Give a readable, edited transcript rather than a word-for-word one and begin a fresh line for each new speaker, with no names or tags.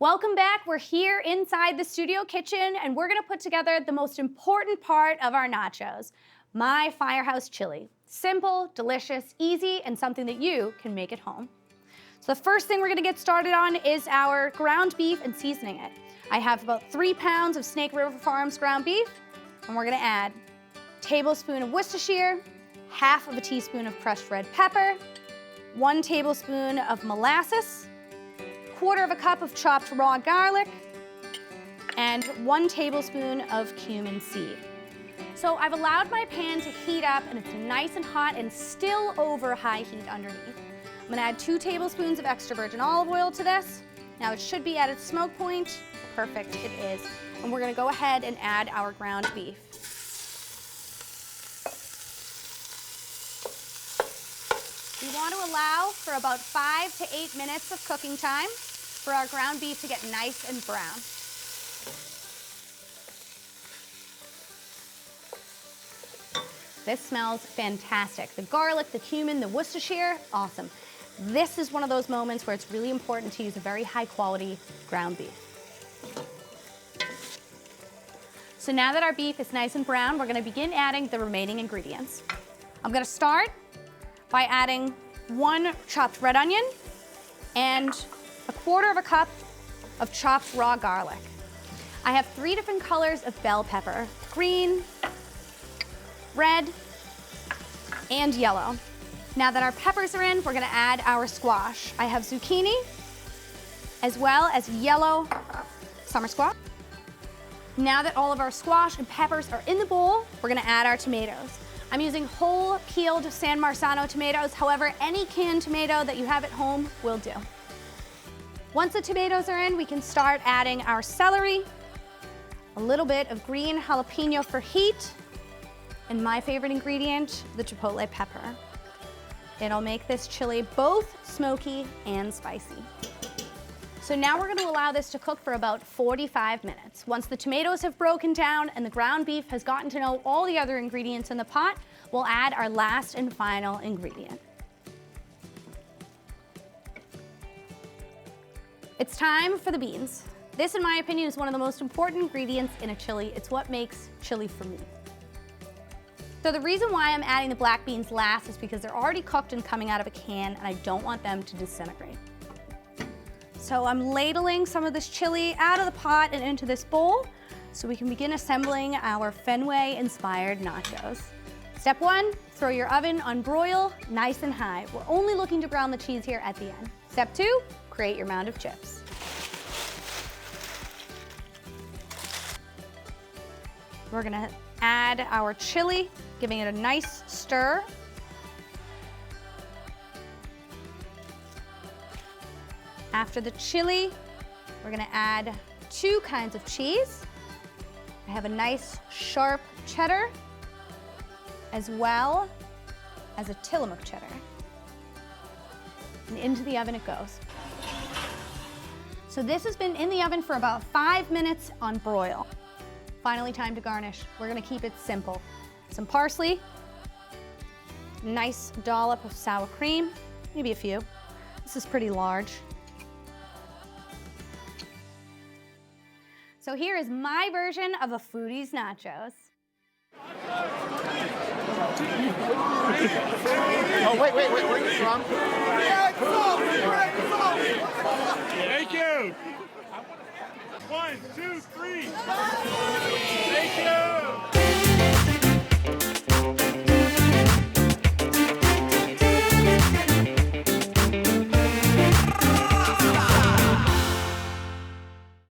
Welcome back. We're here inside the studio kitchen, and we're gonna put together the most important part of our nachos, my Firehouse chili. Simple, delicious, easy, and something that you can make at home. So the first thing we're gonna get started on is our ground beef and seasoning it. I have about 3 pounds of Snake River Farms ground beef, and we're gonna add a tablespoon of Worcestershire, half of a teaspoon of crushed red pepper, 1 tablespoon of molasses, 1/4 cup of chopped raw garlic, and 1 tablespoon of cumin seed. So I've allowed my pan to heat up, and it's nice and hot and still over high heat underneath. I'm gonna add 2 tablespoons of extra virgin olive oil to this. Now it should be at its smoke point. Perfect, it is. And we're gonna go ahead and add our ground beef. We want to allow for about 5 to 8 minutes of cooking time for our ground beef to get nice and brown. This smells fantastic. The garlic, the cumin, the Worcestershire, awesome. This is one of those moments where it's really important to use a very high quality ground beef. So now that our beef is nice and brown, we're gonna begin adding the remaining ingredients. I'm gonna start by adding 1 chopped red onion and 1/4 cup of chopped raw garlic. I have 3 different colors of bell pepper: green, red, and yellow. Now that our peppers are in, we're gonna add our squash. I have zucchini, as well as yellow summer squash. Now that all of our squash and peppers are in the bowl, we're gonna add our tomatoes. I'm using whole peeled San Marzano tomatoes. However, any canned tomato that you have at home will do. Once the tomatoes are in, we can start adding our celery, a little bit of green jalapeno for heat, and my favorite ingredient, the chipotle pepper. It'll make this chili both smoky and spicy. So now we're gonna allow this to cook for about 45 minutes. Once the tomatoes have broken down and the ground beef has gotten to know all the other ingredients in the pot, we'll add our last and final ingredient. It's time for the beans. This, in my opinion, is one of the most important ingredients in a chili. It's what makes chili for me. So the reason why I'm adding the black beans last is because they're already cooked and coming out of a can, and I don't want them to disintegrate. So I'm ladling some of this chili out of the pot and into this bowl so we can begin assembling our Fenway-inspired nachos. Step 1, throw your oven on broil nice and high. We're only looking to brown the cheese here at the end. Step 2, create your mound of chips. We're gonna add our chili, giving it a nice stir. After the chili, we're gonna add 2 kinds of cheese. I have a nice sharp cheddar, as well as a Tillamook cheddar. And into the oven it goes. So this has been in the oven for about 5 minutes on broil. Finally, time to garnish. We're gonna keep it simple. Some parsley, nice dollop of sour cream, maybe a few. This is pretty large. So here is my version of a Foodie's nachos.
Oh, wait, where are you from?
Thank you. 1, 2, 3. Thank you.